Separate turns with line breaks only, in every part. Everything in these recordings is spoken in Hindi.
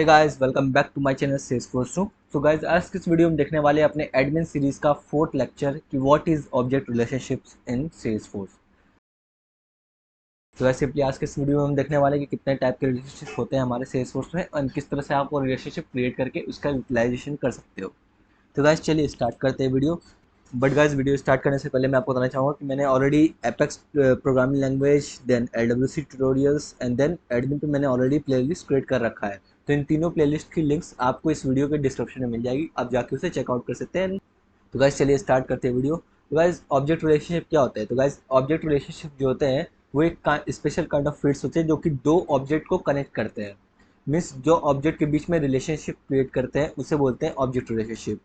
Hey guys, welcome back to my channel Salesforce 2। So guys, आज की इस वीडियो में देखने वाले अपने एडमिन सीरीज का फोर्थ लेक्चर कि what is object relationships in Salesforce. तो गाइस, सिंपली आज के इस वीडियो में हम देखने वाले कि कितने टाइप के रिलेशनशिप होते हैं हमारे सेल्सफोर्स में और किस तरह से आप वो रिलेशनशिप क्रिएट करके उसका यूटिलाइजेशन कर सकते हो। तो गाइस, चलिए स्टार्ट करते हैं video. But guys, video start करने से पहले मैं आपको बताना चाहूँगा कि मैंने already apex programming language, then LWC tutorials and then admin पे मैंने ऑलरेडी प्लेलिस्ट क्रिएट कर रखा है। तो इन तीनों प्लेलिस्ट की लिंक्स आपको इस वीडियो के डिस्क्रिप्शन में मिल जाएगी, आप जाके उसे चेकआउट कर सकते हैं। तो गाइस, चलिए स्टार्ट करते हैं वीडियो। तो गाइस, ऑब्जेक्ट रिलेशनशिप क्या होता है? तो गाइस, ऑब्जेक्ट रिलेशनशिप जो होते हैं वो एक स्पेशल काइंड ऑफ फील्ड्स होते हैं जो कि दो ऑब्जेक्ट को कनेक्ट करते हैं। मीन्स जो ऑब्जेक्ट के बीच में रिलेशनशिप क्रिएट करते हैं उसे बोलते हैं ऑब्जेक्ट रिलेशनशिप।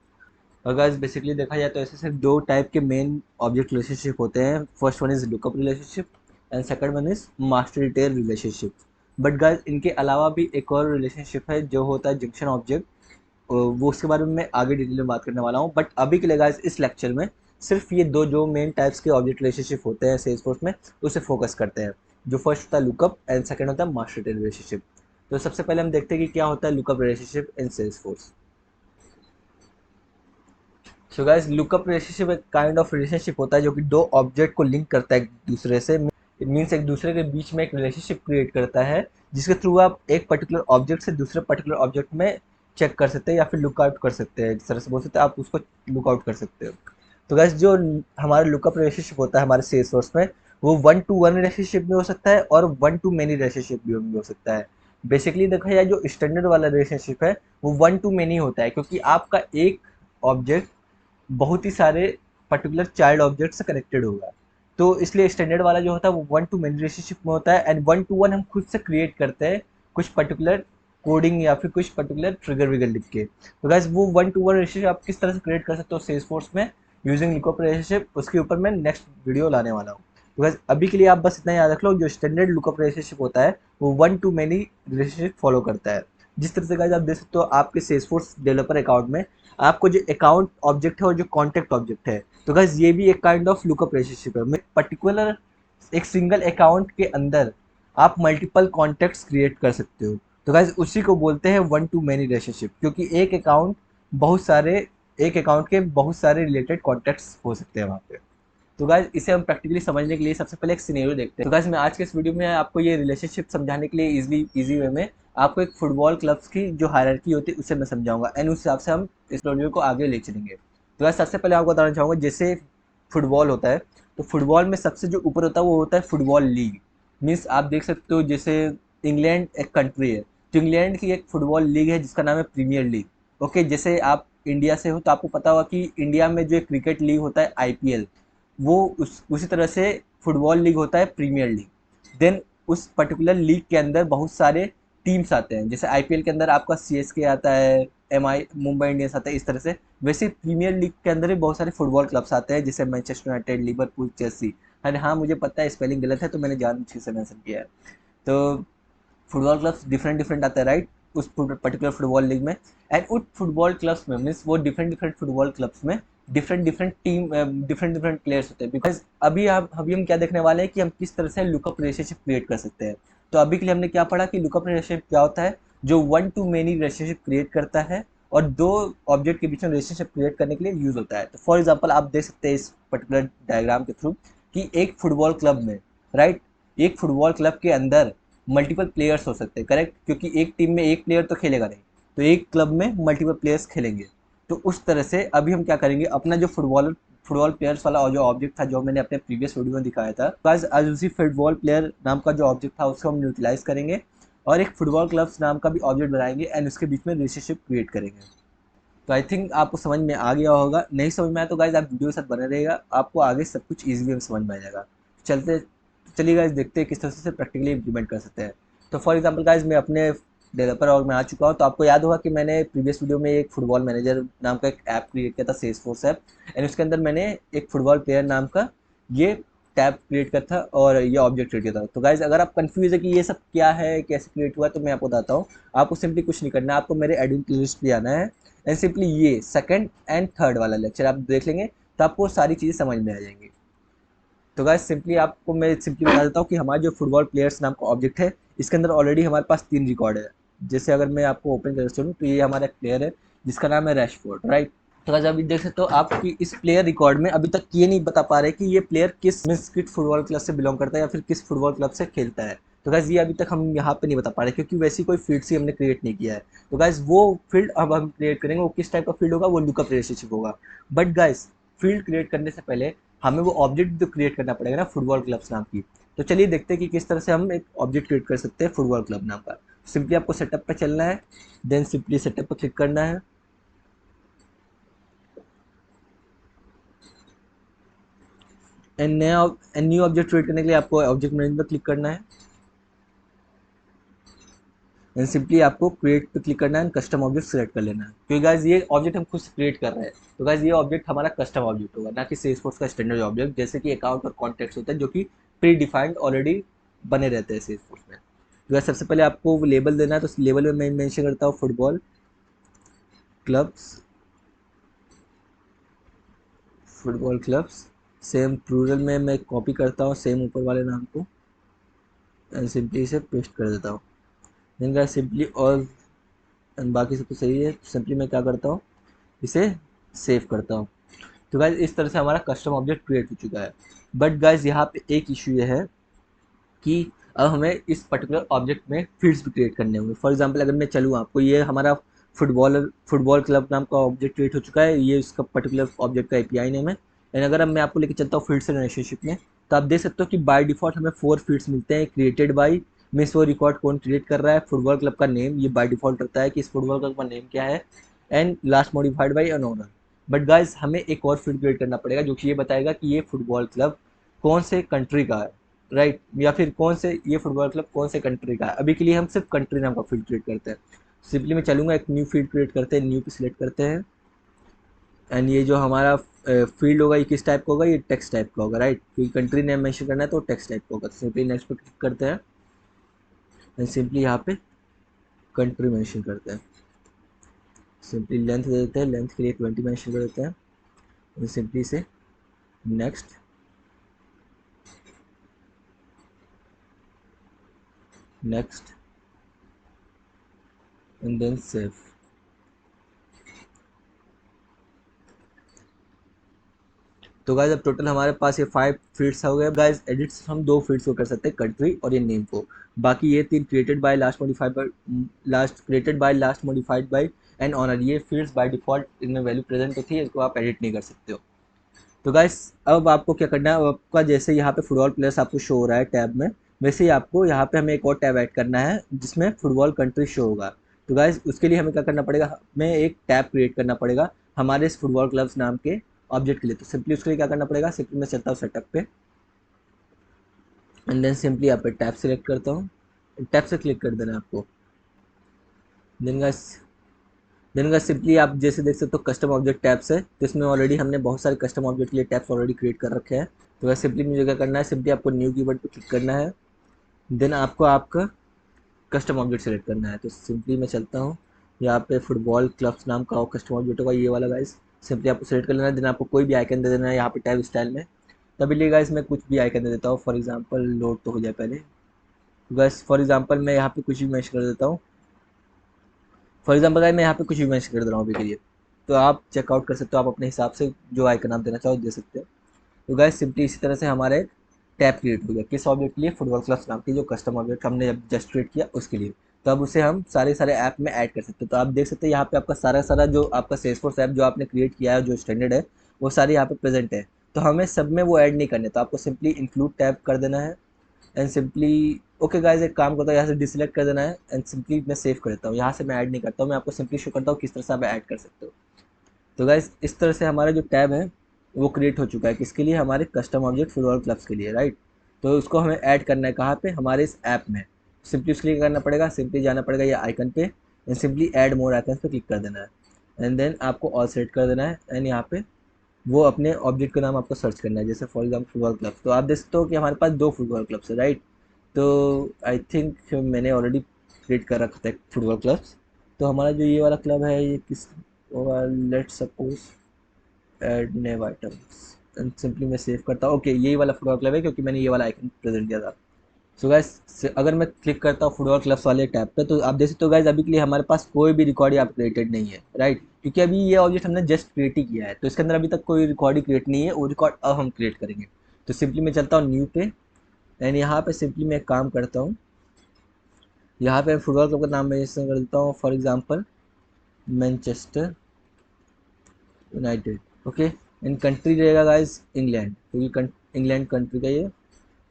और गाइस, बेसिकली देखा जाए तो ऐसे सिर्फ दो टाइप के मेन ऑब्जेक्ट रिलेशनशिप होते हैं। First one is lookup relationship and second one is master detail relationship. But guys, इनके अलावा भी एक और रिलेशनशिप है जो होता है जंक्शन ऑब्जेक्ट। वो उसके बारे में मैं आगे डिटेल में बात करने वाला हूँ। बट अभी के लिए गाइस, इस लेक्चर में सिर्फ ये दो जो मेन टाइप्स के ऑब्जेक्ट रिलेशनशिप होते हैं सेल्सफोर्स में उसे फोकस करते हैं। जो फर्स्ट होता है लुकअप एंड सेकंड होता है मास्टर डिटेल रिलेशनशिप। तो सबसे पहले हम देखते हैं कि क्या होता है lookup relationship in Salesforce. So guys, lookup relationship एक काइंड ऑफ रिलेशनशिप होता है जो कि दो ऑब्जेक्ट को लिंक करता है एक दूसरे से। इट मीन्स एक दूसरे के बीच में एक रिलेशनशिप क्रिएट करता है जिसके थ्रू आप एक पर्टिकुलर ऑब्जेक्ट से दूसरे पर्टिकुलर ऑब्जेक्ट में चेक कर सकते हैं या फिर लुकआउट कर सकते हैं। जिस तरह से बोल सकते हैं आप उसको लुकआउट कर सकते हो। तो गाइस, जो हमारा लुकअप रिलेशनशिप होता है हमारे सेल्स फोर्स में, वो 1-to-1 रिलेशनशिप भी हो सकता है और 1-to-many रिलेशनशिप भी हो सकता है। बेसिकली देखा जाए जो स्टैंडर्ड वाला रिलेशनशिप है वो 1-to-many होता है, क्योंकि आपका एक ऑब्जेक्ट बहुत ही सारे पर्टिकुलर चाइल्ड ऑब्जेक्ट से कनेक्टेड होगा। तो इसलिए स्टैंडर्ड वाला जो होता है वो 1-to-many रिलेशनशिप में होता है एंड 1-to-1 हम खुद से क्रिएट करते हैं कुछ पर्टिकुलर कोडिंग या फिर कुछ पर्टिकुलर ट्रिगर विगर लिख के। तो गाइस, वो 1-to-1 रिलेशनशिप आप किस तरह से क्रिएट कर सकते हो सेल्सफोर्स में यूजिंग लुकअप रिलेशनशिप, उसके ऊपर मैं नेक्स्ट वीडियो लाने वाला हूँ। तो गाइस, अभी के लिए आप बस इतना याद रख लो, जो स्टैंडर्ड लुकअप रिलेशनशिप होता है वो 1-to-many रिलेशनशिप फॉलो करता है। जिस तरह से गाइस आप देख सकते हो आपके सेल्सफोर्स डेवलपर अकाउंट में आपको जो अकाउंट ऑब्जेक्ट है और जो कॉन्टैक्ट ऑब्जेक्ट है, तो गाइस ये भी एक काइंड ऑफ लुकअप रिलेशनशिप है। मैं पर्टिकुलर एक सिंगल अकाउंट के अंदर आप मल्टीपल कॉन्टैक्ट्स क्रिएट कर सकते हो। तो गाइस, उसी को बोलते हैं 1-to-many रिलेशनशिप, क्योंकि एक अकाउंट के बहुत सारे रिलेटेड कॉन्टैक्ट्स हो सकते हैं वहाँ पे। तो गाइस, इसे हम प्रैक्टिकली समझने के लिए सबसे पहले एक सिनेरियो देखते हैं। तो गाइस, मैं आज के इस वीडियो में आपको ये रिलेशनशिप समझाने के लिए इजी वे में आपको एक फुटबॉल क्लब्स की जो हायरार्की होती है उसे मैं समझाऊंगा एंड उस हिसाब से हम इस वीडियो को आगे ले चलेंगे। तो गाइस, सबसे पहले आपको बताना चाहूँगा, जैसे फुटबॉल होता है तो फुटबॉल में सबसे जो ऊपर होता है वो होता है फुटबॉल लीग। मीन्स आप देख सकते हो जैसे इंग्लैंड एक कंट्री है तो इंग्लैंड की एक फुटबॉल लीग है जिसका नाम है प्रीमियर लीग। ओके, जैसे आप इंडिया से हो तो आपको पता होगा कि इंडिया में जो एक क्रिकेट लीग होता है IPL, वो उसी तरह से फुटबॉल लीग होता है प्रीमियर लीग। देन उस पर्टिकुलर लीग के अंदर बहुत सारे टीम्स आते हैं। जैसे IPL के अंदर आपका CSK आता है, मुंबई इंडियंस आता है, इस तरह से वैसे प्रीमियर लीग के अंदर भी बहुत सारे फुटबॉल क्लब्स आते हैं जैसे मैनचेस्टर यूनाइटेड, लिवरपूल, चेल्सी। अरे हाँ, मुझे पता है स्पेलिंग गलत है तो मैंने जानबूझ के मेंशन किया है। तो फुटबॉल क्लब्स डिफरेंट डिफरेंट आते हैं, राइट, उस पर्टिकुलर फुटबॉल लीग में। एंड उस फुटबॉल क्लब्स में मीन्स वो डिफरेंट डिफरेंट फुटबॉल क्लब्स में different different team different different players होते हैं। बिकॉज अभी हम क्या देखने वाले हैं कि हम किस तरह से लुकअप रिलेशनशिप क्रिएट कर सकते हैं। तो अभी के लिए हमने क्या पढ़ा कि लुकअप रिलेशनशिप क्या होता है, जो 1-to-many रिलेशनशिप क्रिएट करता है और दो ऑब्जेक्ट के बीच में रिलेशनशिप क्रिएट करने के लिए यूज होता है। तो फॉर एग्जाम्पल आप देख सकते हैं इस पर्टिकुलर डायग्राम के थ्रू कि एक फुटबॉल क्लब में, राइट, एक फुटबॉल क्लब के अंदर मल्टीपल प्लेयर्स हो सकते हैं, करेक्ट, क्योंकि एक टीम में एक प्लेयर तो खेलेगा नहीं, तो एक क्लब में मल्टीपल प्लेयर्स खेलेंगे। तो उस तरह से अभी हम क्या करेंगे, अपना जो फुटबॉल प्लेयर्स वाला और जो ऑब्जेक्ट था जो मैंने अपने प्रीवियस वीडियो में दिखाया था, तो आज उसी फुटबॉल प्लेयर नाम का जो ऑब्जेक्ट था उसको हम यूटिलाइज करेंगे और एक फुटबॉल क्लब्स नाम का भी ऑब्जेक्ट बनाएंगे एंड उसके बीच में रिलेशनशिप क्रिएट करेंगे। तो आई थिंक आपको समझ में आ गया होगा। नहीं समझ में आया तो गाइज आप वीडियो के साथ बने रहेगा, आपको आगे सब कुछ ईजिली में समझ में आ जाएगा। चलते चलिए गाइज, देखते हैं किस तरह से प्रैक्टिकली इम्प्लीमेंट कर सकते हैं। तो फॉर एग्जाम्पल गाइज, मैं अपने डेवलपर और में आ चुका हूँ। तो आपको याद होगा कि मैंने प्रीवियस वीडियो में एक फुटबॉल मैनेजर नाम का एक ऐप क्रिएट किया था, सेल्सफोर्स ऐप, एंड उसके अंदर मैंने एक फुटबॉल प्लेयर नाम का ये टैब क्रिएट किया था और ये ऑब्जेक्ट क्रिएट किया था। तो गाइज, अगर आप कंफ्यूज है कि ये सब क्या है, कैसे क्रिएट हुआ, तो मैं आपको बताता हूँ। आपको सिंपली कुछ नहीं करना है, आपको मेरे एडमिन प्लेलिस्ट पे आना है एंड सिंपली ये सेकंड एंड थर्ड वाला लेक्चर आप देख लेंगे तो आपको सारी चीज़ें समझ में आ जाएंगी। तो गाइस, सिंपली आपको मैं सिंपली बता देता हूँ कि हमारा जो फुटबॉल प्लेयर्स नाम का ऑब्जेक्ट है इसके अंदर ऑलरेडी हमारे पास 3 रिकॉर्ड है। जैसे अगर मैं आपको ओपन कर चलूँ तो ये हमारा प्लेयर है जिसका नाम है रैशफोर्ड, राइट। तो गाइस अभी देख सकते हो आपकी इस प्लेयर रिकॉर्ड में अभी तक ये नहीं बता पा रहे कि ये प्लेयर किस मिस्किट फुटबॉल क्लब से बिलोंग करता है या फिर किस फुटबॉल क्लब से खेलता है। तो गाइस ये अभी तक हम यहाँ पे नहीं बता पा रहे क्योंकि वैसी कोई फील्ड से हमने क्रिएट नहीं किया है। तो गाइस वो फील्ड अब हम क्रिएट करेंगे, वो किस टाइप का फील्ड होगा, वो लुकअप रिलेशनशिप होगा। बट गाइस फील्ड क्रिएट करने से पहले हमें वो ऑब्जेक्ट तो क्रिएट करना पड़ेगा ना फुटबॉल क्लब्स नाम की। तो चलिए देखते हैं कि किस तरह से हम एक ऑब्जेक्ट क्रिएट कर सकते हैं फुटबॉल क्लब नाम का। सिंपली आपको सेटअप पे चलना है, देन सिंपली सेटअप पर क्लिक करना है, एंड नया न्यू ऑब्जेक्ट क्रिएट करने के लिए आपको ऑब्जेक्ट मैनेजर पर क्लिक करना है, एंड सिंपली आपको क्रिएट पे क्लिक करना है एंड कस्टम ऑब्जेक्ट सेलेक्ट कर लेना है। क्योंकि गाइस ये ऑब्जेक्ट हम खुद से क्रिएट कर रहे हैं, तो गाइस ये ऑब्जेक्ट हमारा कस्टम ऑब्जेक्ट होगा, ना कि सेल्सफोर्स का स्टैंडर्ड ऑब्जेक्ट जैसे कि अकाउंट और कॉन्टेक्ट होता है जो कि प्री डिफाइंड ऑलरेडी बने रहते हैं सेल्सफोर्स में। तो गाइस सबसे पहले आपको लेबल देना है, तो लेबल में मैं मेंशन करता हूँ फुटबॉल क्लब्स सेम प्लूरल में मैं कॉपी करता हूँ सेम ऊपर वाले नाम को, एंड सिंपली इसे पेस्ट कर देता हूँ। देन गाइस सिंपली और एंड बाकी सब तो सही है, सिंपली मैं क्या करता हूँ, इसे सेव करता हूँ। तो गाइज इस तरह से हमारा कस्टम ऑब्जेक्ट क्रिएट हो चुका है। बट गाइज यहाँ पे एक इशू ये है कि अब हमें इस पर्टिकुलर ऑब्जेक्ट में फील्ड्स भी क्रिएट करने होंगे। फॉर एग्जांपल अगर मैं चलूँ आपको, ये हमारा फुटबॉल क्लब नाम का ऑब्जेक्ट क्रिएट हो चुका है, ये इसका पर्टिकुलर ऑब्जेक्ट का एपीआई नेम है। एंड अगर अब मैं आपको लेके चलता हूँ फील्ड से रिलेशनशिप में, तो आप देख सकते हो कि बाय डिफॉल्ट हमें 4 फील्ड्स मिलते हैं, क्रिएटेड बाय, मिस वो रिकॉर्ड कौन क्रिएट कर रहा है, फुटबॉल क्लब का नेम, ये बाय डिफॉल्ट रहता है कि इस फुटबॉल क्लब का नेम क्या है, and last modified bye an owner. But guys हमें एक और फील्ड क्रिएट करना पड़ेगा जो कि ये बताएगा कि ये फुटबॉल क्लब कौन से कंट्री का है, राइट, या फिर कौन से ये फुटबॉल क्लब कौन से कंट्री का है। अभी के लिए हम सिर्फ कंट्री नाम का फील्ड क्रिएट करते हैं। सिंपली मैं चलूँगा, एक न्यू फील्ड क्रिएट करते हैं, न्यू पे सिलेक्ट करते हैं, एंड ये जो हमारा फील्ड होगा ये किस टाइप का होगा, ये टेक्स्ट टाइप का होगा, राइट, क्योंकि कंट्री नेम मेंशन करना है तो टेक्स्ट टाइप का होगा। तो सिंपली नेक्स्ट पे क्लिक करते हैं एंड सिंपली यहाँ पे कंट्री मेंशन करते हैं। सिंपली लेंथ दे देते हैं, लेंथ के लिए 20 मेंशन कर देते हैं, सिंपली से next, next, and then save. तो गाइज अब टोटल हमारे पास ये 5 फील्ड्स हो गए। गाइज एडिट्स हम 2 फील्ड्स को कर सकते हैं, कंट्री और ये नेम को। बाकी ये 3 created by, last modified by and owner, ये फील्ड्स बाय डिफॉल्ट इनमें वैल्यू प्रेजेंट होती है, इसको आप एडिट नहीं कर सकते हो। तो गाइस अब आपको क्या करना है, अब आपका जैसे यहाँ पे फुटबॉल प्लेयर्स आपको शो हो रहा है टैब में, वैसे ही आपको यहाँ पे हमें एक और टैब ऐड करना है जिसमें फुटबॉल कंट्री शो होगा। तो गाइस उसके लिए हमें क्या करना पड़ेगा, हमें एक टैब क्रिएट करना पड़ेगा हमारे इस फुटबॉल क्लब्स नाम के ऑब्जेक्ट के लिए। तो सिंपली उसके लिए क्या करना पड़ेगा, सिंपली मैं चलता हूँ सेटअप पे, एंड देन सिंपली यहाँ पे टैब सेलेक्ट करता हूँ, टैब से क्लिक कर देना है आपको। देन गाइस सिंपली आप जैसे देख सकते हो कस्टम ऑब्जेक्ट टैब्स है, तो इसमें ऑलरेडी हमने बहुत सारे कस्टम ऑब्जेक्ट के लिए टैब्स ऑलरेडी क्रिएट कर रखे हैं। तो वैसे सिंपली मुझे क्या करना है, सिंपली आपको न्यू कीवर्ड पे क्लिक करना है, देन आपको आपका कस्टम ऑब्जेक्ट सेलेक्ट करना है। तो सिंपली मैं चलता हूँ, यहाँ पे फुटबॉल क्लब्स नाम का कस्टम ऑब्जेक्ट होगा, ये वाला गाइस। सिंपली आपको सेलेक्ट कर लेना है, देन आपको कोई भी आइकन दे देना है यहाँ पे टैब स्टाइल में। तभी लिए गाइस मैं कुछ भी आइकन दे देता हूँ, फॉर एग्जाम्पल लोड तो हो जाए पहले। तो गाइस फॉर एग्जाम्पल मैं यहाँ पे कुछ भी मैच कर देता हूँ, फॉर एग्जाम्पल गाइस मैं यहाँ पे कुछ भी मैच कर दे रहा हूँ अभी के लिए। तो आप चेकआउट कर सकते हो, आप अपने हिसाब से जो आइकन आप देना चाहो दे सकते हो। तो गाइस सिंपली इसी तरह से हमारे टैब क्रिएट हो गया, किस ऑब्जेक्ट के लिए, फुटबॉल क्लब्स नाम की जो कस्टम ऑब्जेक्ट हमने जब जस्ट क्रिएट किया उसके लिए। तो अब उसे हम सारे सारे ऐप में ऐड कर सकते हैं। तो आप देख सकते हैं यहाँ पे आपका सारा सारा जो आपका सेल्सफोर्स ऐप जो आपने क्रिएट किया है जो स्टैंडर्ड है वो सारे यहाँ पे प्रेजेंट है। तो हमें सब में वो ऐड नहीं करने, तो आपको सिंपली इंक्लूड टैब कर देना है, एंड सिंपली ओके गाइज एक काम करता हूँ, यहाँ से डिसलेक्ट कर देना है, एंड सिंपली मैं सेव कर देता हूँ, यहाँ से मैं ऐड नहीं करता हूँ, मैं आपको सिंपली शो करता हूँ किस तरह से आप ऐड कर सकते हो। तो गाइज इस तरह से हमारा जो टैब है वो क्रिएट हो चुका है, किसके लिए, हमारे कस्टम ऑब्जेक्ट फुटबॉल क्लब्स के लिए, राइट। तो उसको हमें ऐड करना है कहाँ पे, हमारे इस ऐप में। सिंपली उसके लिए क्या करना पड़ेगा, सिंपली जाना पड़ेगा ये आइकन पे, and simply add more icon पे क्लिक कर देना है, एंड देन आपको ऑल सेलेक्ट कर देना है, एंड यहाँ पे वो अपने ऑब्जेक्ट का नाम आपको सर्च करना है, जैसे फॉर एग्जाम्पल फुटबॉल क्लब। तो आप देख सकते हो कि हमारे पास 2 फुटबॉल क्लब्स है, राइट। तो आई थिंक मैंने ऑलरेडी क्रिएट कर रखा था फुटबॉल क्लब्स। तो हमारा जो ये वाला क्लब है ये किस होगा, let's suppose add naive items, and simply मैं सेव करता हूँ। ओके यही वाला फुटबॉल क्लब है क्योंकि मैंने ये वाला आइकन प्रेजेंट किया था। सो गाइस अगर मैं क्लिक करता हूँ फुटबॉल क्लब्स वाले टैब पे, तो आप देख सकते हो गाइस अभी के लिए हमारे पास कोई भी रिकॉर्ड यहाँ पे क्रिएटेड नहीं है, राइट, क्योंकि अभी ये ऑब्जेक्ट हमने जस्ट क्रिएट ही किया है, तो इसके अंदर अभी तक कोई रिकॉर्ड ही क्रिएट नहीं है, वो रिकॉर्ड अब हम क्रिएट करेंगे। तो सिंपली मैं चलता हूँ न्यू पे, एंड यहाँ पे सिंपली मैं एक काम करता हूँ, यहाँ पे फुटबॉल क्लब का नाम मैं इसमें कर देता हूँ for example Manchester United, okay. And country रहेगा गाइस इंग्लैंड, क्योंकि इंग्लैंड कंट्री का ये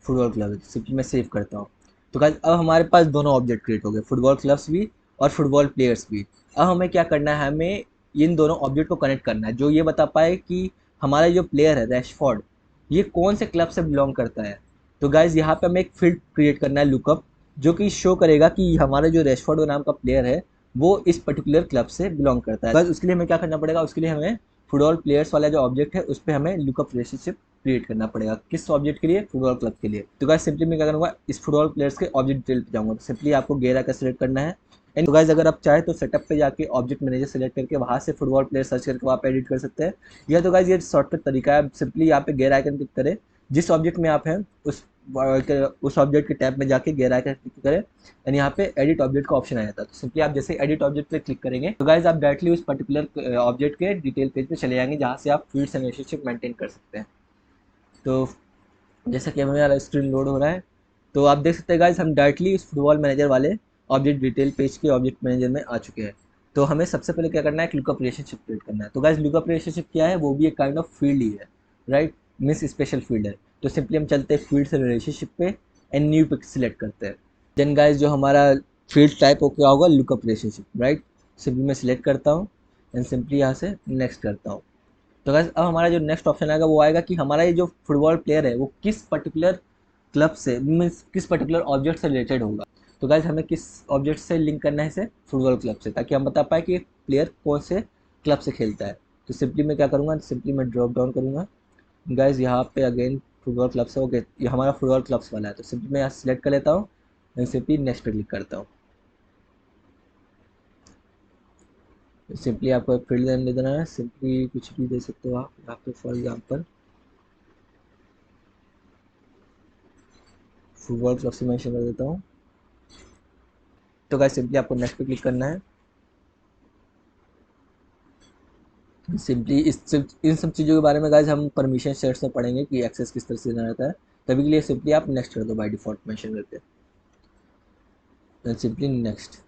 फुटबॉल क्लब है। सिंपली मैं सेव करता हूँ। तो गाइस अब हमारे पास दोनों ऑब्जेक्ट क्रिएट हो गए, फुटबॉल क्लब्स भी और फुटबॉल प्लेयर्स भी। अब हमें क्या करना है, हमें इन दोनों ऑब्जेक्ट को कनेक्ट करना है, जो ये बता पाए कि हमारा जो प्लेयर है रैशफोर्ड, ये कौन से क्लब से बिलोंग करता है। तो गाइज यहाँ पे हमें एक फील्ड क्रिएट करना है लुकअप, जो कि शो करेगा कि हमारा जो रैशफोर्ड नाम का प्लेयर है वो इस पर्टिकुलर क्लब से बिलोंग करता है। गाइज उसके लिए हमें क्या करना पड़ेगा, उसके लिए हमें फुटबॉल प्लेयर्स वाला जो ऑब्जेक्ट है उस पर हमें लुकअप रिलेशनशिप क्रिएट करना पड़ेगा। किस ऑब्जेक्ट के लिए, फुटबॉल क्लब के लिए। तो गाइस सिंपली मैं क्या करूँगा, इस फुटबॉल प्लेयर्स के ऑब्जेक्ट डिटेल पे जाऊँगा। तो सिंपली आपको गेरा का सिलेक्ट करना है। एंड तो गाइस अगर आप चाहे तो सेटअप पे जाके ऑब्जेक्ट मैनेजर सेलेक्ट करके वहाँ से फुटबॉल प्लेयर सर्च करके वहाँ पे एडिट कर सकते हैं। या तो गाइस ये शॉर्टकट तरीका है, सिंपली यहाँ पे गेरा आइकन क्लिक करें, जिस ऑब्जेक्ट में आप हैं उस ऑब्जेक्ट के टैब में जाके गेरा आइकन क्लिक करें, एंड यहाँ पे एडिट ऑब्जेक्ट का ऑप्शन आ जाता है। तो सिंपली आप जैसे एडिट ऑब्जेक्ट पे क्लिक करेंगे तो गाइस आप डायरेक्टली उस पर्टिकुलर ऑब्जेक्ट के डिटेल पेज पे चले जाएंगे, जहाँ से आप फील्ड्स एंड रिलेशनशिप मेंटेन कर सकते हैं। तो जैसा कि हमारा स्क्रीन लोड हो रहा है, तो आप देख सकते हैं गाइस हम डायरेक्टली इस फुटबॉल मैनेजर वाले ऑब्जेक्ट डिटेल पेज के ऑब्जेक्ट मैनेजर में आ चुके हैं। तो हमें सबसे पहले क्या करना है, लुकअप रिलेशनशिप क्रिएट करना है। तो गाइस लुकअप रिलेशनशिप क्या है, वो भी एक काइंड ऑफ फील्ड ही है, राइट, मीन्स स्पेशल फील्ड है। तो सिंपली हम चलते हैं फील्ड से रिलेशनशिप पे, एंड न्यू पे सिलेक्ट करते हैं। देन गाइस जो हमारा फील्ड टाइप हो क्या होगा, लुकअप रिलेशनशिप, राइट। सिंपली मैं सिलेक्ट करता हूँ एंड सिंपली यहाँ से नेक्स्ट करता हूँ। तो गाइस अब हमारा जो नेक्स्ट ऑप्शन आएगा वो आएगा कि हमारा ये जो फुटबॉल प्लेयर है वो किस पर्टिकुलर क्लब से, मीन्स किस पर्टिकुलर ऑब्जेक्ट से रिलेटेड होगा। तो गाइस हमें किस ऑब्जेक्ट से लिंक करना है इसे, फुटबॉल क्लब से, ताकि हम बता पाए कि प्लेयर कौन से क्लब से खेलता है। तो सिंपली मैं क्या करूँगा, सिंपली मैं ड्रॉप डाउन करूँगा। गाइस यहाँ पे अगेन फुटबॉल क्लब से, ओके ये हमारा फुटबॉल क्लब्स वाला है। तो सिंपली मैं यहाँ सेलेक्ट कर लेता हूँ एंड सिंपली नेक्स्ट पे क्लिक करता हूँ। सिंपली आपको फील्ड नेम दे देना है, सिंपली कुछ भी दे सकते हो आप यहाँ पे, फॉर एग्जाम्पल फुटबॉल क्लब से मेंशन कर देता हूँ। तो गाइस सिंपली आपको नेक्स्ट पे क्लिक करना है। सिंपली इन सब चीज़ों के बारे में गाइस हम परमिशन सेट्स में पढ़ेंगे कि एक्सेस किस तरह से देना रहता है। तभी के लिए सिंपली आप नेक्स्ट कर दो बाय डिफॉल्ट मेंशन करके, सिंपली नेक्स्ट।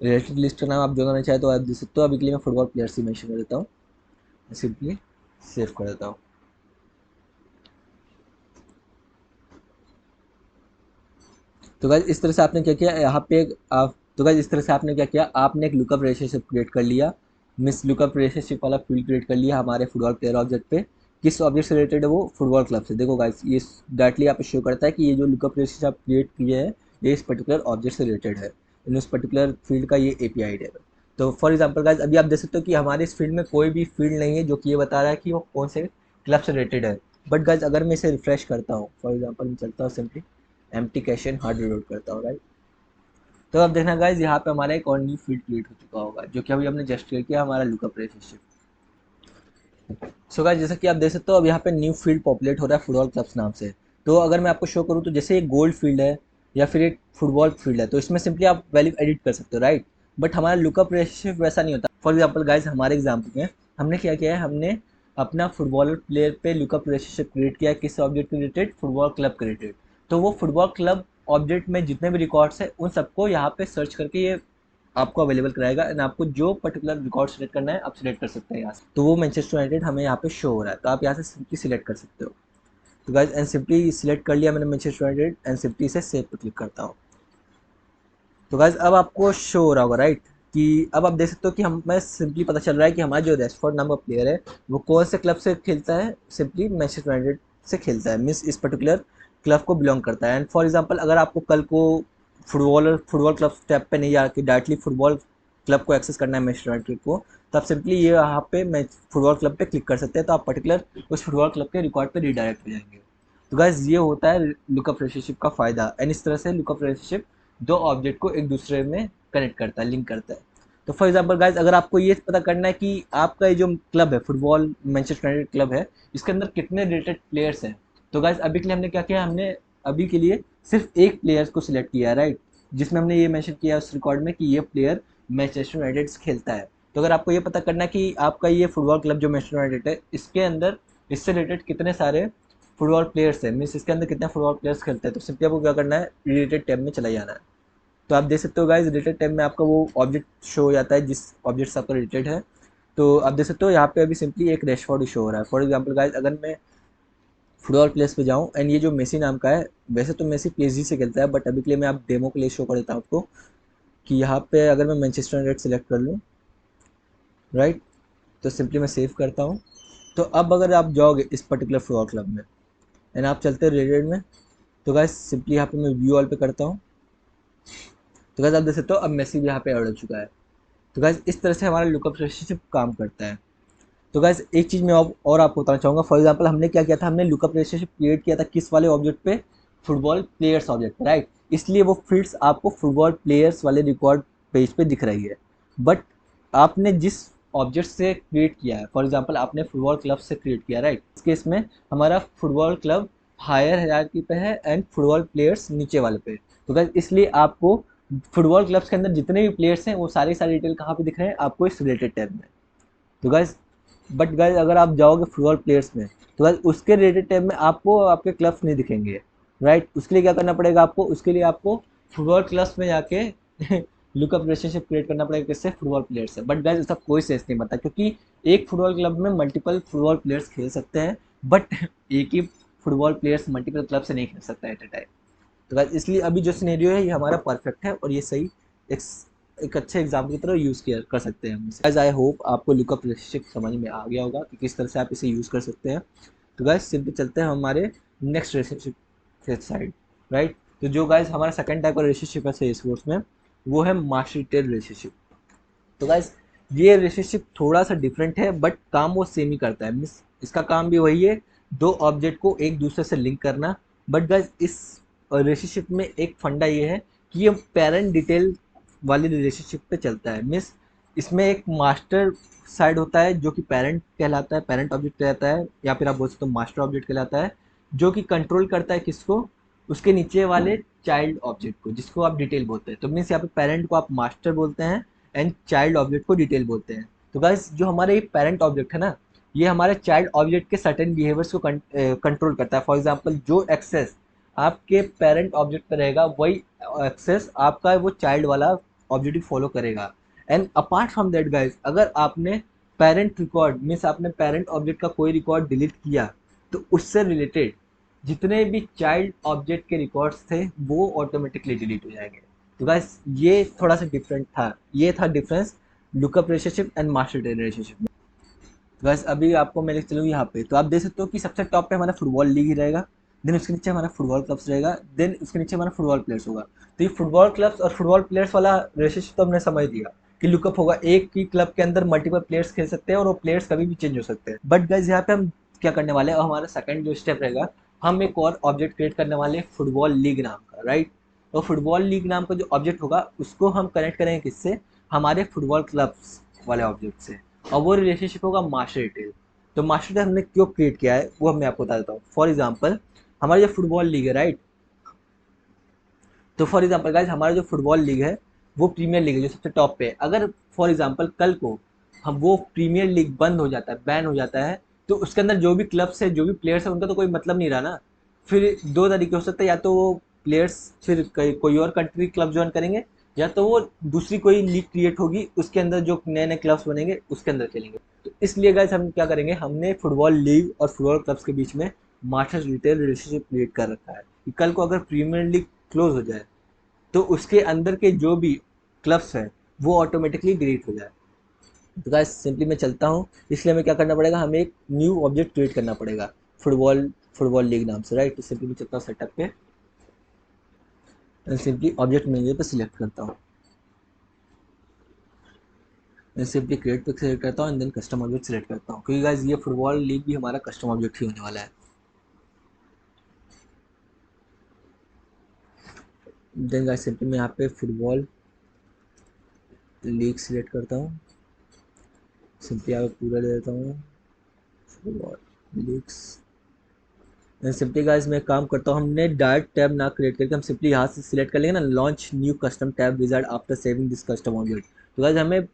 रिलेटेड लिस्ट का नाम आप जो करना चाहे तो आप दे सकते हो। अभी के लिए मैं फुटबॉल प्लेयर्स ही मेंशन कर देता हूँ, सिंपली सेव कर देता हूँ। तो गाइस इस तरह से आपने क्या किया यहाँ पे आप, तो गाइस इस तरह से आपने क्या किया, आपने एक लुकअप रिलेशनशिप क्रिएट कर लिया, मिस लुकअप रिलेशनशिप वाला फील्ड क्रिएट कर लिया हमारे फुटबॉल प्लेयर ऑब्जेक्ट पे। किस ऑब्जेक्ट से रिलेटेड है वो, फुटबॉल क्लब से। देखो गाइस ये डायरेक्टली यहाँ पे शो करता है कि ये जो लुकअप रिलेशनशिप आप क्रिएट किए हैं ये इस पर्टिकुलर ऑब्जेक्ट से रिलेटेड है, इन उस पर्टिकुलर फील्ड का ये API आईडी है। तो फॉर एग्जाम्पल गाइस अभी आप देख सकते हो कि हमारे इस फील्ड में कोई भी फील्ड नहीं है जो कि ये बता रहा है कि वो कौन से क्लब से रिलेटेड है। बट गाइस अगर मैं इसे रिफ्रेश करता हूँ, फॉर एग्जाम्पल मैं चलता हूँ simply empty cash and hard reload करता हूँ, राइट। तो अब देखना गाइज यहाँ पे हमारा एक और न्यू फील्ड क्रिएट हो चुका होगा, जो कि अभी हमने जस्ट क्रिएट किया, हमारा लुकअप रिलेशनशिप। सो गाइज जैसा कि आप देख सकते हो अब यहाँ पे न्यू फील्ड पॉपुलेट हो रहा है फुटबॉल क्लब्स नाम से। तो अगर मैं आपको शो करूँ तो जैसे एक गोल्ड फील्ड है या फिर एक फुटबॉल फील्ड है, तो इसमें सिंपली आप वैल्यू एडिट कर सकते हो, राइट। बट हमारा लुकअप रिलेशनशिप वैसा नहीं होता। फॉर एग्जाम्पल गाइज हमारे एग्जाम्पल में हमने क्या किया है, हमने अपना फुटबॉल प्लेयर पे लुकअप रिलेशनशिप क्रिएट किया है, किस ऑब्जेक्ट रिलेटेड, फुटबॉल क्लब के रिलेटेड। तो वो फुटबॉल क्लब ऑब्जेक्ट में जितने भी रिकॉर्ड्स हैं उन सबको यहाँ पे सर्च करके ये आपको अवेलेबल कराएगा, एंड आपको जो पर्टिकुलर रिकॉर्ड सेलेक्ट करना है आप सिलेक्ट कर सकते हैं यहाँ से। तो वो मैनचेस्टर यूनाइटेड हमें यहाँ पे शो हो रहा है, तो आप यहाँ से सिंपली सिलेक्ट कर सकते हो। तो गाइस एंड सिंपली सिलेक्ट कर लिया मैंने मैनचेस्टर यूनाइटेड, एंड सिंपली से सेव पे क्लिक करता हूँ। तो गाइस अब आपको शो हो रहा होगा, राइट, कि अब आप देख सकते हो कि हमें सिंपली पता चल रहा है कि हमारा जो रेशफोर्ड नाम का प्लेयर है वो कौन से क्लब से खेलता है, सिंपली मैनचेस्टर यूनाइटेड से खेलता है, मीन्स इस पर्टिकुलर क्लब को बिलोंग करता है। एंड फॉर एग्जाम्पल अगर आपको कल को फुटबॉल क्लब टैब पे नहीं आके डायरेक्टली फुटबॉल क्लब को एक्सेस करना है मैनचेस्टर यूनाइटेड को, तो आप सिंपली ये यहाँ पे मैं फुटबॉल क्लब पे क्लिक कर सकते हैं, तो आप पर्टिकुलर उस फुटबॉल क्लब के रिकॉर्ड पे रिडायरेक्ट हो जाएंगे। तो गाइस ये होता है लुकअप रिलेशनशिप का फ़ायदा, एंड इस तरह से लुकअप रिलेशनशिप दो ऑब्जेक्ट को एक दूसरे में कनेक्ट करता है, लिंक करता है। तो फॉर एग्जांपल गाइस अगर आपको ये पता करना है कि आपका ये जो क्लब है फुटबॉल मैनचेस्टर यूनाइटेड क्लब है, इसके अंदर कितने रिलेटेड प्लेयर्स हैं, तो गाइस अभी के लिए हमने क्या किया, हमने अभी के लिए सिर्फ एक प्लेयर को सिलेक्ट किया, राइट, जिसमें हमने ये मेंशन किया उस रिकॉर्ड में कि ये प्लेयर मैनचेस्टर यूनाइटेड से खेलता है। तो अगर आपको ये पता करना है कि आपका ये फुटबॉल क्लब जो मैनचेस्टर यूनाइटेड है, इसके अंदर इससे रिलेटेड कितने सारे फुटबॉल प्लेयर्स हैं, मीन्स इसके अंदर कितने फुटबॉल प्लेयर्स खेलते हैं, तो सिंपली आपको क्या करना है, रिलेटेड टैब में चला जाना है। तो आप देख सकते हो गाइस रिलेटेड टैब में आपका वो ऑब्जेक्ट शो हो जाता है जिस ऑब्जेक्ट से आपका रिलेटेड है। तो आप देख सकते हो यहाँ पे अभी सिंपली एक डैशबोर्ड शो हो रहा है। फॉर एग्जांपल गाइस अगर मैं फुटबॉल प्लेयर्स पे जाऊँ एंड ये जो मेसी नाम का है, वैसे तो मेसी पीएसजी से खेलता है, बट अभी के लिए मैं आप डेमो के लिए शो कर देता हूँ आपको कि यहाँ पे अगर मैं मैनचेस्टर यूनाइटेड सेलेक्ट कर लूँ, राइट, तो सिंपली मैं सेव करता हूँ। तो अब अगर आप जाओगे इस पर्टिकुलर फुटबॉल क्लब में एंड आप चलते हैं रिलेटेड में, तो गाइस सिंपली यहाँ पे मैं व्यू ऑल पे करता हूँ। तो गाइस आप देख सकते हो अब मेसी भी यहाँ पे ऐड हो चुका है। तो गाइस इस तरह से हमारा लुकअप रिलेशनशिप काम करता है। तो गाइस एक चीज़ मैं और आपको बताना चाहूँगा। फॉर एग्जांपल हमने क्या किया था, हमने लुकअप रिलेशनशिप क्रिएट किया था किस वाले ऑब्जेक्ट पे, फुटबॉल प्लेयर्स ऑब्जेक्ट पे, राइट, इसलिए वो फील्ड्स आपको फुटबॉल प्लेयर्स वाले रिकॉर्ड पेज पे दिख रही है। बट आपने जिस ऑब्जेक्ट से क्रिएट किया है, फॉर एग्जांपल आपने फुटबॉल क्लब से क्रिएट किया, राइट, इस केस में हमारा फुटबॉल क्लब हायर हायरार्की पे है एंड फुटबॉल प्लेयर्स नीचे वाले पे। तो गाइस इसलिए आपको फुटबॉल क्लब्स के अंदर जितने भी प्लेयर्स हैं वो सारी सारी डिटेल कहाँ पे दिख रहे हैं, आपको इस रिलेटेड टैब में। तो गाइस बट गाइस अगर आप जाओगे फुटबॉल प्लेयर्स में, तो गाइस उसके रिलेटेड टैब में आपको आपके क्लब्स नहीं दिखेंगे, राइट, उसके लिए क्या करना पड़ेगा आपको, उसके लिए आपको फुटबॉल क्लब्स में जाके लुकअप रिलेशनशिप क्रिएट करना पड़ेगा किससे, फुटबॉल प्लेयर से। बट गाइस उसका कोई सेंस नहीं बनता क्योंकि एक फुटबॉल क्लब में मल्टीपल फुटबॉल प्लेयर्स खेल सकते हैं, बट एक ही फुटबॉल प्लेयर्स मल्टीपल क्लब से नहीं खेल सकता एट ए टाइम। तो गाइस इसलिए अभी जो सिनेरियो है ये हमारा परफेक्ट है और ये सही एक एक अच्छे एग्जाम्पल की तरह यूज़ किया कर सकते हैं हम इसे। गाइस आई होप आपको लुकअप रिलेशनशिप समझ में आ गया होगा कि किस तरह से आप इसे यूज़ कर सकते हैं। तो गाइस सिंपली चलते हैं हमारे नेक्स्ट रिलेशनशिप साइड, राइट। तो जो गाइस हमारा सेकंड टाइप का रिलेशनशिप है सेल्स फोर्स में, वो है मास्टर डिटेल रिलेशनशिप। तो गाइस ये रिलेशनशिप थोड़ा सा डिफरेंट है बट काम वो सेम ही करता है, मीन्स इसका काम भी वही है, दो ऑब्जेक्ट को एक दूसरे से लिंक करना। बट गाइस इस रिलेशनशिप में एक फंडा ये है कि ये पेरेंट डिटेल वाली रिलेशनशिप पे चलता है, मीन्स इसमें एक मास्टर साइड होता है जो कि पेरेंट कहलाता है, पेरेंट ऑब्जेक्ट कहलाता है, या फिर आप बोल सकते हो मास्टर ऑब्जेक्ट कहलाता है, जो कि कंट्रोल करता है किसको, उसके नीचे वाले चाइल्ड ऑब्जेक्ट को, जिसको आप डिटेल बोलते हैं। तो मीन्स यहाँ पे पेरेंट को आप मास्टर बोलते हैं एंड चाइल्ड ऑब्जेक्ट को डिटेल बोलते हैं। तो गाइस जो हमारे पेरेंट ऑब्जेक्ट है ना, ये हमारे चाइल्ड ऑब्जेक्ट के सर्टेन बिहेवियर्स को कंट्रोल करता है। फॉर एग्जांपल जो एक्सेस आपके पेरेंट ऑब्जेक्ट पे रहेगा वही एक्सेस आपका वो चाइल्ड वाला ऑब्जेक्ट फॉलो करेगा। And apart from that guys अगर आपने पेरेंट रिकॉर्ड मीन्स आपने पेरेंट ऑब्जेक्ट का कोई रिकॉर्ड डिलीट किया, तो उससे रिलेटेड जितने भी चाइल्ड ऑब्जेक्ट के रिकॉर्ड्स थे वो ऑटोमेटिकली डिलीट हो जाएंगे। तो गाइस ये थोड़ा सा डिफरेंट था, ये था difference lookup relationship and master relationship में। तो गाइस अभी आपको मैं लेके चलूँ यहाँ पे, तो आप देख सकते हो कि सबसे टॉप पे हमारा फुटबॉल लीग ही रहेगा, देन उसके नीचे हमारा फुटबॉल क्लब्स रहेगा, देन उसके नीचे हमारा फुटबॉल प्लेयर्स होगा। तो ये फुटबॉल क्लब्स और फुटबॉल प्लेयर्स वाला रिलेशनशिप तो हमने समझ दिया कि लुकअप होगा, एक ही क्लब के अंदर मल्टीपल प्लेयर्स खेल सकते हैं और वो प्लेयर्स कभी भी चेंज हो सकते हैं। बट गाइस यहाँ पे हम क्या करने वाले हैं, हमारा सेकंड जो स्टेप रहेगा, हम एक और ऑब्जेक्ट क्रिएट करने वाले हैं फुटबॉल लीग नाम का, राइट। तो फुटबॉल लीग नाम का जो ऑब्जेक्ट होगा उसको हम कनेक्ट करेंगे किससे, हमारे फुटबॉल क्लब्स वाले ऑब्जेक्ट से, और वो रिलेशनशिप होगा मास्टर डिटेल। तो मास्टर डिटेल हमने क्यों क्रिएट किया है वो मैं आपको बता देता हूँ। फॉर एग्जाम्पल हमारी जो फुटबॉल लीग है, राइट, तो फॉर एग्जाम्पल गाइज हमारा जो फुटबॉल लीग है वो प्रीमियर लीग है जो सबसे टॉप पे है। अगर फॉर एग्जाम्पल कल को हम वो प्रीमियर लीग बंद हो जाता है, बैन हो जाता है, तो उसके अंदर जो भी क्लब्स है जो भी प्लेयर्स है उनका तो कोई मतलब नहीं रहा ना। फिर दो तरीके हो सकते हैं, या तो वो प्लेयर्स फिर कोई और कंट्री क्लब ज्वाइन करेंगे, या तो वो दूसरी कोई लीग क्रिएट होगी उसके अंदर जो नए नए क्लब्स बनेंगे उसके अंदर खेलेंगे। तो इसलिए गाइज हम क्या करेंगे, हमने फुटबॉल लीग और फुटबॉल क्लब्स के बीच में मास्टर डिटेल रिलेशनशिप क्रिएट कर रखा है कि कल को अगर प्रीमियर लीग क्लोज हो जाए तो उसके अंदर के जो भी क्लब्स हैं वो ऑटोमेटिकली डिलीट हो जाए। तो गाइस सिंपली मैं चलता हूँ, इसलिए हमें क्या करना पड़ेगा, हमें एक न्यू ऑब्जेक्ट क्रिएट करना पड़ेगा फुटबॉल फुटबॉल लीग नाम से, राइट। तो सिंपली मैं चलता हूँ सेटअप पे, सिंपली ऑब्जेक्ट मैनेजर पे सिलेक्ट करता हूँ, मैं सिंपली क्रिएट पे सिलेक्ट करता हूँ and then custom object select करता हूँ, क्योंकि गाइस ये फुटबॉल लीग भी हमारा कस्टम ऑब्जेक्ट ही होने वाला है। देन गाइस सिंपली मैं यहाँ पे फुटबॉल लीग सिलेक्ट करता हूँ, सिंपली यहाँ पे पूरा ले लेता हूँ फुटबॉल लीग्स, सिंपली गाइस मैं एक काम करता हूँ, हमने डायरेक्ट टैब ना क्रिएट करके हम सिंपली यहाँ से सिलेक्ट कर लेंगे ना, launch new custom tab wizard after saving this custom object. तो गाइस हमें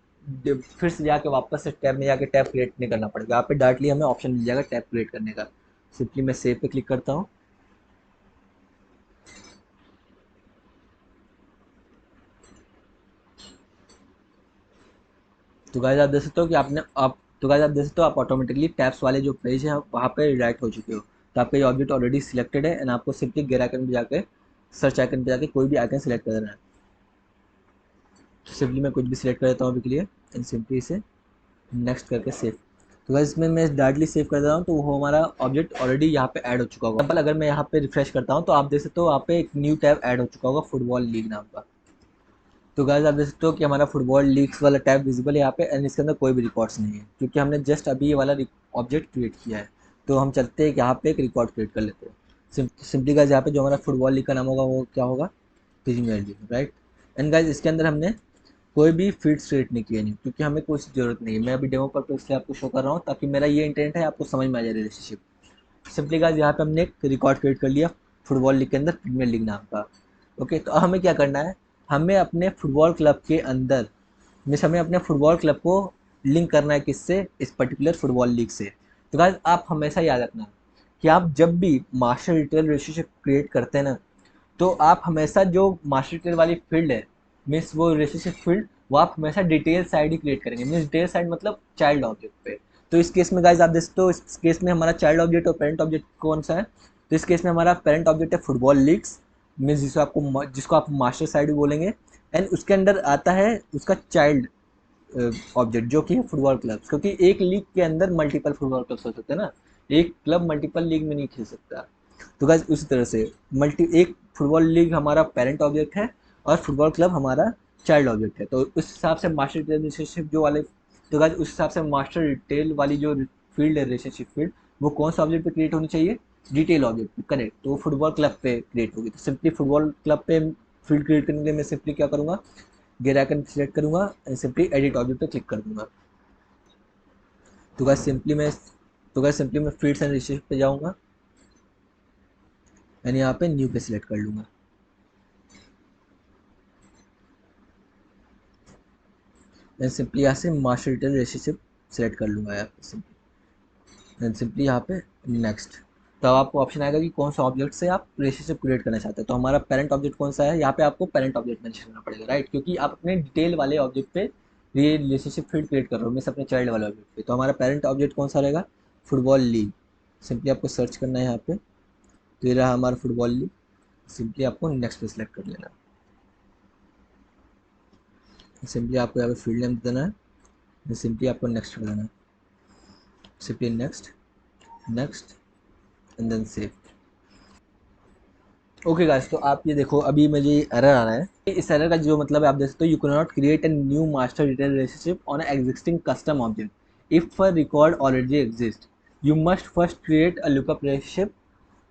फिर से जाके वापस से टैब में जाके टैब क्रिएट नहीं करना पड़ेगा, यहाँ पे डायरेक्टली हमें ऑप्शन मिल जाएगा टैब क्रिएट करने का। सिंपली मैं सेव पे क्लिक करता हूँ। तो गाइस आप देख सकते हो कि आपने आप तो गाइस आप देख सकते हो आप ऑटोमेटिकली टैब्स वाले जो पेज है वहाँ पे रिडायरेक्ट हो चुके हो। तो आपका ये ऑब्जेक्ट ऑलरेडी सिलेक्टेड है एंड आपको सिंपली गेयर आइकन पे जाके सर्च आइकन पे जाके कोई भी आइकन सेलेक्ट कर देना है। तो सिंपली मैं कुछ भी सिलेक्ट कर देता हूँ अभी के लिए एंड सिंपली इसे नेक्स्ट करके सेव। तो गाइस इसमें मैं डायरेक्टली सेव कर देता हूँ तो वो हमारा ऑब्जेक्ट ऑलरेडी यहाँ पे ऐड हो चुका होगा। अगर मैं यहाँ पे रिफ्रेश करता हूँ तो आप देख सकते हो वहाँ पे एक न्यू टैब ऐड हो चुका होगा फुटबॉल लीग नाम का। तो गाइस आप देख सकते हो कि हमारा फुटबॉल लीग्स वाला टैब विजिबल है यहाँ पे एंड इसके अंदर कोई भी रिकॉर्ड्स नहीं है क्योंकि हमने जस्ट अभी ये वाला ऑब्जेक्ट क्रिएट किया है। तो हम चलते हैं कि यहाँ पे एक रिकॉर्ड क्रिएट कर लेते हैं। सिंपली गाइस यहाँ पे जो हमारा फुटबॉल लीग का नाम होगा वो क्या होगा, premier league, right. And guys इसके अंदर हमने कोई भी फील्ड्स क्रिएट नहीं किए नहीं क्योंकि हमें कोई ज़रूरत नहीं है। मैं अभी डेमो पर इसलिए आपको शो कर रहा हूँ ताकि मेरा ये इंटेंट है आपको समझ में आ जाए रिलेशनशिप। सिंपली गाइस यहाँ पे हमने एक रिकॉर्ड क्रिएट कर लिया फुटबॉल लीग के अंदर प्रीमियर लीग नाम का। ओके, तो अब हमें क्या करना है, हमें अपने फुटबॉल क्लब के अंदर मीन्स हमें अपने फुटबॉल क्लब को लिंक करना है किससे, इस पर्टिकुलर फुटबॉल लीग से। तो गाइस आप हमेशा याद रखना कि आप जब भी मास्टर डिटेल रिलेशनशिप क्रिएट करते हैं ना, तो आप हमेशा जो मास्टर डिटेल वाली फील्ड है मीन्स वो रिलेशनशिप फील्ड वो आप हमेशा डिटेल साइड ही क्रिएट करेंगे। मीन्स डिटेल साइड मतलब चाइल्ड ऑब्जेक्ट पे। तो इस केस में गाइज आप देख सकते हो इस केस में हमारा चाइल्ड ऑब्जेक्ट और पेरेंट ऑब्जेक्ट कौन सा है। तो इस केस में हमारा पेरेंट ऑब्जेक्ट है फुटबॉल लीग्स मीन्स जिसको आप मास्टर साइड भी बोलेंगे। एंड उसके अंदर आता है उसका चाइल्ड ऑब्जेक्ट जो कि है फुटबॉल क्लब, क्योंकि एक लीग के अंदर मल्टीपल फुटबॉल क्लब्स हो सकते हैं ना, एक क्लब मल्टीपल लीग में नहीं खेल सकता। तो गाइस उसी तरह से एक फुटबॉल लीग हमारा पेरेंट ऑब्जेक्ट है और फुटबॉल क्लब हमारा चाइल्ड ऑब्जेक्ट है। तो उस हिसाब से मास्टर डिटेल रिलेशनशिप जो वाले, तो गाइस उस हिसाब से मास्टर डिटेल वाली जो फील्ड है रिलेशनशिप फील्ड वो कौन सा ऑब्जेक्ट पे क्रिएट होनी चाहिए, डिटेल ऑब्जेक्ट पे, करेक्ट। तो वो फुटबॉल क्लब पे क्रिएट होगी। तो सिंपली फुटबॉल क्लब पे फील्ड क्रिएट करने के लिए मैं सिंपली क्या करूँगा, गेयर आइकन सेलेक्ट करूँगा एंड सिंपली एडिट ऑब्जेक्ट पे क्लिक कर दूंगा। तो गाइस सिंपली मैं फील्ड्स एंड रिलेशनशिप पे जाऊँगा एंड यहाँ पे न्यू पे सिलेक्ट कर लूँगा एंड सिंपली यहाँ से मास्टर डिटेल रिलेशनशिप सेलेक्ट कर लूँगा यहाँ पे सिंपली एंड सिंपली यहाँ पे नेक्स्ट। तो आपको ऑप्शन आएगा कि कौन सा ऑब्जेक्ट से आप रिलेशनशिप क्रिएट करना चाहते हैं। तो हमारा पेरेंट ऑब्जेक्ट कौन सा है, यहाँ पे आपको पेरेंट ऑब्जेक्ट मेंशन करना पड़ेगा, राइट, क्योंकि आप अपने डिटेल वाले ऑब्जेक्ट पे ये रिलेशनशिप फील्ड क्रिएट कर रहे हो मीन्स अपने चाइल्ड वाले ऑब्जेक्ट पे। तो हमारा पेरेंट ऑब्जेक्ट कौन सा रहेगा, फुटबॉल लीग। सिंपली आपको सर्च करना है यहाँ पे, तो ये रहा हमारा फुटबॉल लीग। सिंपली आपको नेक्स्ट पे सिलेक्ट कर लेना है। सिंपली आपको यहाँ पे फील्ड नेम देना है, सिंपली आपको नेक्स्ट कर देना है, simply next next and then save. Okay guys, तो आप ये देखो अभी मुझे एरर आ रहा है। इस एरर का जो मतलब है आप देख सकते हो, you can not create a new master detail relationship on existing custom object if a record already exist, you must first create a lookup relationship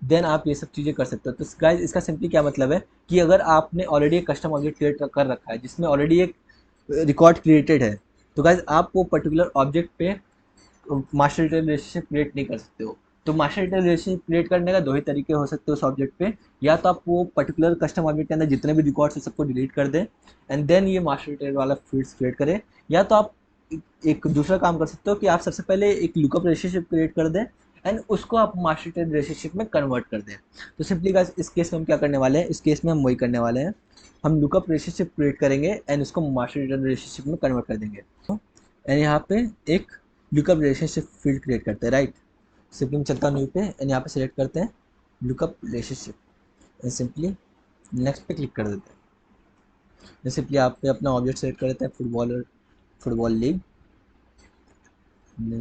then आप ये सब चीज़ें कर सकते हो। तो गाइस इसका सिंपली क्या मतलब है कि अगर आपने ऑलरेडी एक कस्टम ऑब्जेक्ट क्रिएट कर रखा है जिसमें ऑलरेडी एक रिकॉर्ड क्रिएटेड है, तो गाइस आप वो पर्टिकुलर ऑब्जेक्ट पे मास्टर डिटेल रिलेशनशिप क्रिएट नहीं कर सकते हो। तो मास्टर डिटेल रिलेशनशिप क्रिएट करने का दो ही तरीके हो सकते हैं उस ऑब्जेक्ट पे, या तो आप वो पर्टिकुलर कस्टम ऑब्जेक्ट के अंदर जितने भी रिकॉर्ड्स है सबको डिलीट कर दें एंड देन ये मास्टर डिटेल वाला फील्ड्स क्रिएट करें, या तो आप एक दूसरा काम कर सकते हो कि आप सबसे पहले एक लुकअप रिलेशनशिप क्रिएट कर दें एंड उसको आप मास्टर डिटेल रिलेशनशिप में कन्वर्ट कर दें। तो सिंपली गाइस इस केस में हम क्या करने वाले हैं, इस केस में हम वही करने वाले हैं, हम लुकअप रिलेशनशिप क्रिएट करेंगे एंड उसको मास्टर डिटेल रिलेशनशिप में कन्वर्ट कर देंगे। एंड यहाँ पे एक लुकअप रिलेशनशिप फील्ड क्रिएट करते हैं, राइट। सिंपली चलता हूँ न्यू पे एंड यहाँ पे सेलेक्ट करते हैं lookup relationship and simply next पे क्लिक कर देते हैं। सिंपली आप पे अपना ऑब्जेक्ट सेलेक्ट कर देते हैं football league,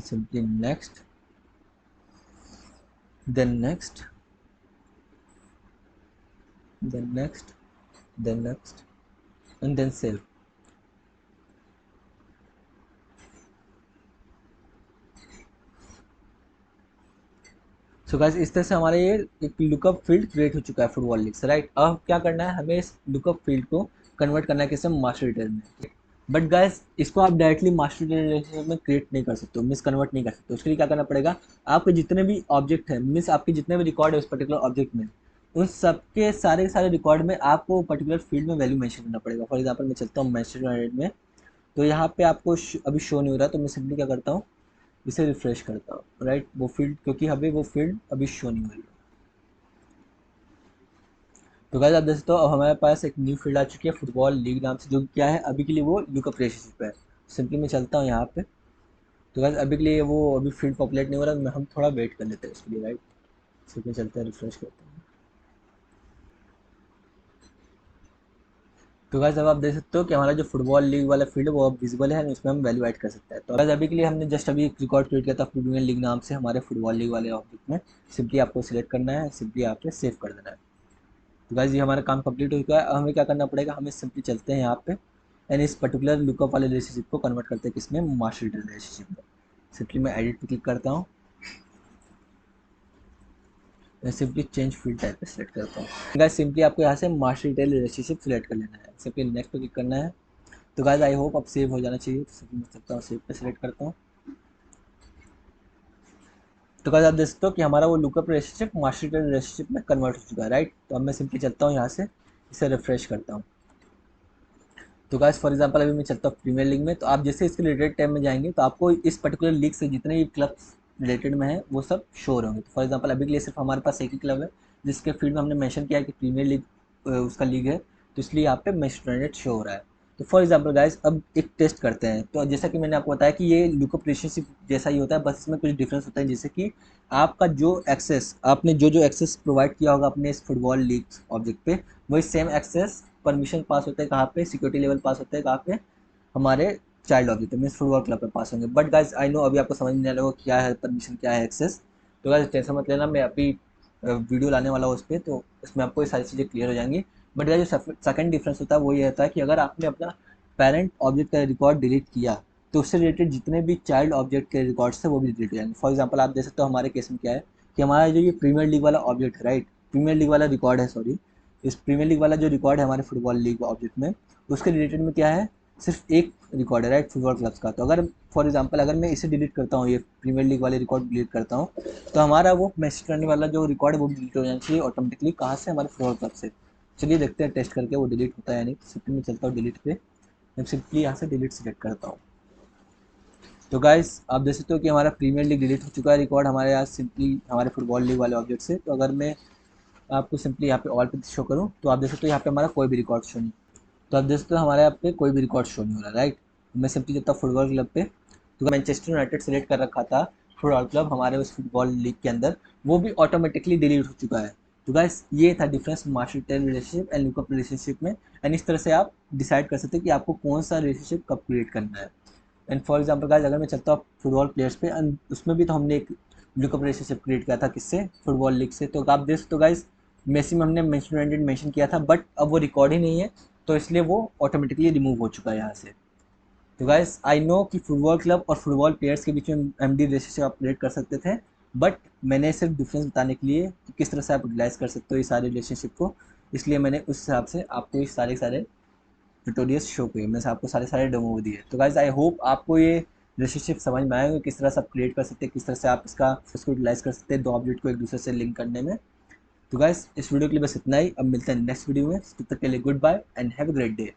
simply next then next then next then next and then save. So guys इस तरह से हमारे ये एक लुकअप फील्ड क्रिएट हो चुका है फुटबॉल लीग से, राइट। अब क्या करना है, हमें इस लुकअप फील्ड को कन्वर्ट करना है किसमें, मास्टर डिटेल में। बट गाइस इसको आप डायरेक्टली मास्टर रिलेशनशिप में क्रिएट नहीं कर सकते हो, मिस कन्वर्ट नहीं कर सकते हो। उसके लिए क्या करना पड़ेगा, आपके जितने भी ऑब्जेक्ट हैं, मीन्स आपके जितने भी रिकॉर्ड है उस पर्टिकुलर ऑब्जेक्ट में, उन सबके सारे रिकॉर्ड में आपको पर्टिकुलर फील्ड में वैल्यू मेंशन करना पड़ेगा। फॉर एग्जांपल मैं चलता हूँ मैसेज में, तो यहाँ पे आपको अभी शो नहीं हो रहा, तो मैं सिंपली क्या करता हूँ, इसे रिफ्रेश करता हूँ, राइट। वो फील्ड, क्योंकि अभी वो फील्ड अभी शो नहीं हो रही है। तो गाइस आप देख सकते हो अब हमारे पास एक न्यू फील्ड आ चुकी है फुटबॉल लीग नाम से, जो कि क्या है अभी के लिए वो लुकअप रिलेशनशिप है। सिंपली मैं चलता हूँ यहाँ पे, तो गाइस अभी के लिए वो अभी फील्ड पॉपुलेट नहीं हो रहा, हम थोड़ा वेट कर लेते हैं इसके लिए, राइट। सिंपली चलते हैं, रिफ्रेश करते हैं। तो गाइस अब आप देख सकते हो कि हमारा जो फुटबॉल लीग वाला फील्ड है वो अब विजिबल है, उसमें हम वैल्यू ऐड कर सकते हैं। तो गाइस अभी के लिए हमने जस्ट अभी एक रिकॉर्ड क्रिएट किया था फुटबॉल लीग नाम से हमारे फुटबॉल लीग वाले ऑब्जेक्ट में। सिंपली आपको सिलेक्ट करना है, सिंपली आपने सेव कर देना है। तो गाइस ये हमारा काम कंप्लीट हो चुका है। अब हमें क्या करना पड़ेगा, हमें सिंपली चलते हैं यहाँ पे एंड इस पर्टिकुलर लुकअप वाले रिलेशनशिप को कन्वर्ट करते हैं किसमें, मास्टर रिलेशनशिप में। सिंपली मैं एडिट पे क्लिक करता हूँ, मैं सिंपली चेंज फील्ड टाइप पे सेलेक्ट करता हूँ। गाइस सिंपली आपको यहाँ से मास्टर डिटेल रिलेशनशिप सेलेक्ट कर लेना है, सिंपली नेक्स्ट पे क्लिक करना है। तो गाइस आई होप अब सेव हो जाना चाहिए, तो सिंपली मैं सकता हूँ सेव पे सेलेक्ट करता हूँ। तो गाइस आप देख सकते हो कि हमारा वो lookup relationship master detail relationship में कन्वर्ट हो चुका है, राइट। तो अब मैं सिंपली चलता हूँ यहाँ से, इसे रिफ्रेश करता हूँ। तो गाइस फॉर एग्जांपल अभी मैं चलता हूँ प्रीमियर लीग में, तो आप जैसे इसके रिलेटेड टैब में जाएंगे तो आपको इस पर्टिकुलर लीग से जितने भी क्लब्स रिलेटेड में है वो सब शो होंगे। तो फॉर एग्जांपल अभी के लिए सिर्फ हमारे पास एक ही क्लब है जिसके फील्ड में हमने मेंशन किया है कि प्रीमियर लीग उसका लीग है, तो इसलिए यहाँ पे मैनचेस्टर यूनाइटेड शो हो रहा है। तो फॉर एग्जाम्पल गाइस अब एक टेस्ट करते हैं। तो जैसा कि मैंने आपको बताया कि ये लुकअप रिलेशनशिप जैसा ही होता है, बस इसमें कुछ डिफरेंस होता है, जैसे कि आपका जो एक्सेस, आपने जो एक्सेस प्रोवाइड किया होगा अपने इस फुटबॉल लीग ऑब्जेक्ट पे, वही सेम एक्सेस परमिशन पास होते हैं कहाँ पे, सिक्योरिटी लेवल पास होते हैं कहाँ पे, हमारे child object means football club पे पास होंगे। बट गाइज आई नो अभी आपको समझ नहीं आ रहा होगा क्या है परमिशन, क्या है एक्सेस। तो गाइज टेंशन मत लेना, मैं अभी वीडियो लाने वाला हूँ उस पर, तो इसमें आपको ये सारी चीज़ें क्लियर हो जाएंगी। बट गाइज जो सेकंड डिफरेंस होता है वो ये होता है कि अगर आपने अपना पेरेंट ऑब्जेक्ट का रिकॉर्ड डिलीट किया तो उससे रिलेटेड जितने भी चाइल्ड ऑब्जेक्ट के रिकॉर्ड्स थे वो भी डिलीट हो जाएंगे। फॉर एग्जाम्पल आप देख सकते हो हमारे केस में क्या है कि हमारा जो ये प्रीमियर लीग वाला ऑब्जेक्ट है, राइट, प्रीमियर लीग वाला रिकॉर्ड है, सॉरी, इस प्रीमियर लीग वाला जो रिकॉर्ड है हमारे फुटबॉल लीग ऑब्जेक्ट में, उसके रिलेटेड में क्या है, सिर्फ एक रिकॉर्ड है, राइट, फुटबॉल क्लब्स का। तो अगर फॉर एग्जांपल अगर मैं इसे डिलीट करता हूँ, ये प्रीमियर लीग वाले रिकॉर्ड डिलीट करता हूँ, तो हमारा वो मैनचेस्टर यूनाइटेड वाला जो रिकॉर्ड है वो डिलीट हो जाना चाहिए ऑटोमेटिकली, कहाँ से, हमारे फुटबॉल क्लब से। चलिए देखते हैं टेस्ट करके वो डिलीट होता है या नहीं। सिंपली मैं चलता हूँ डिलीट पे, मैं सिंपली यहाँ से डिलीट सेलेक्ट करता हूँ। तो गाइस आप देख सकते हो कि हमारा प्रीमियर लीग डिलीट हो चुका है रिकॉर्ड हमारे यहाँ सिंपली हमारे फुटबॉल लीग वाले ऑब्जेक्ट से। तो अगर मैं आपको सिंपली यहाँ पे ऑल पे शो करूँ तो आप देख सकते हो यहाँ पे हमारा कोई भी रिकॉर्ड शो नहीं। तो आप देख सकते हो हमारे यहाँ पे कोई भी रिकॉर्ड शो नहीं हो रहा, राइट। मैं सिंपली जाता हूँ फुटबॉल क्लब पे, तो मैनचेस्टर यूनाइटेड सेलेक्ट कर रखा था फुटबॉल क्लब हमारे उस फुटबॉल लीग के अंदर, वो भी ऑटोमेटिकली डिलीट हो चुका है। तो गाइस ये था difference master tail relationship and lookup relationship में। एंड इस तरह से आप डिसाइड कर सकते हैं कि आपको कौन सा रिलेशनशिप कब क्रिएट करना है। एंड फॉर एग्जाम्पल गाइस अगर मैं चलता हूँ फुटबॉल प्लेयर्स पे, एंड उसमें भी तो हमने एक लुकअप रिलेशनशिप क्रिएट किया था किससे, फुटबॉल लीग से। तो आप देख सकते हो गाइस मेसी में हमने मैनचेस्टर यूनाइटेड मेंशन किया था, बट अब वो रिकॉर्ड ही नहीं है, तो इसलिए वो ऑटोमेटिकली रिमूव हो चुका है यहाँ से। तो गाइस आई नो कि फुटबॉल क्लब और फुटबॉल प्लेयर्स के बीच में एमडी रिलेशनशिप आप क्रिएट कर सकते थे, बट मैंने सिर्फ डिफरेंस बताने के लिए कि किस तरह से आप यूटिलाइज कर सकते हो ये सारे रिलेशनशिप को, इसलिए मैंने उस हिसाब से आपको ये सारे सारे ट्यूटोरियल्स शो किए, मैंने आपको सारे सारे डेमो दिए। तो गाइज आई होप आपको ये रिलेशनशिप समझ में आएंगे, किस तरह से आप क्रिएट कर सकते हैं, किस तरह से आप इसको यूटिलाइज कर सकते हैं दो ऑब्जेक्ट को एक दूसरे से लिंक करने में। तो गाइज इस वीडियो के लिए बस इतना ही, अब मिलते हैं नेक्स्ट वीडियो में, तब तक के लिए good bye and have a great day.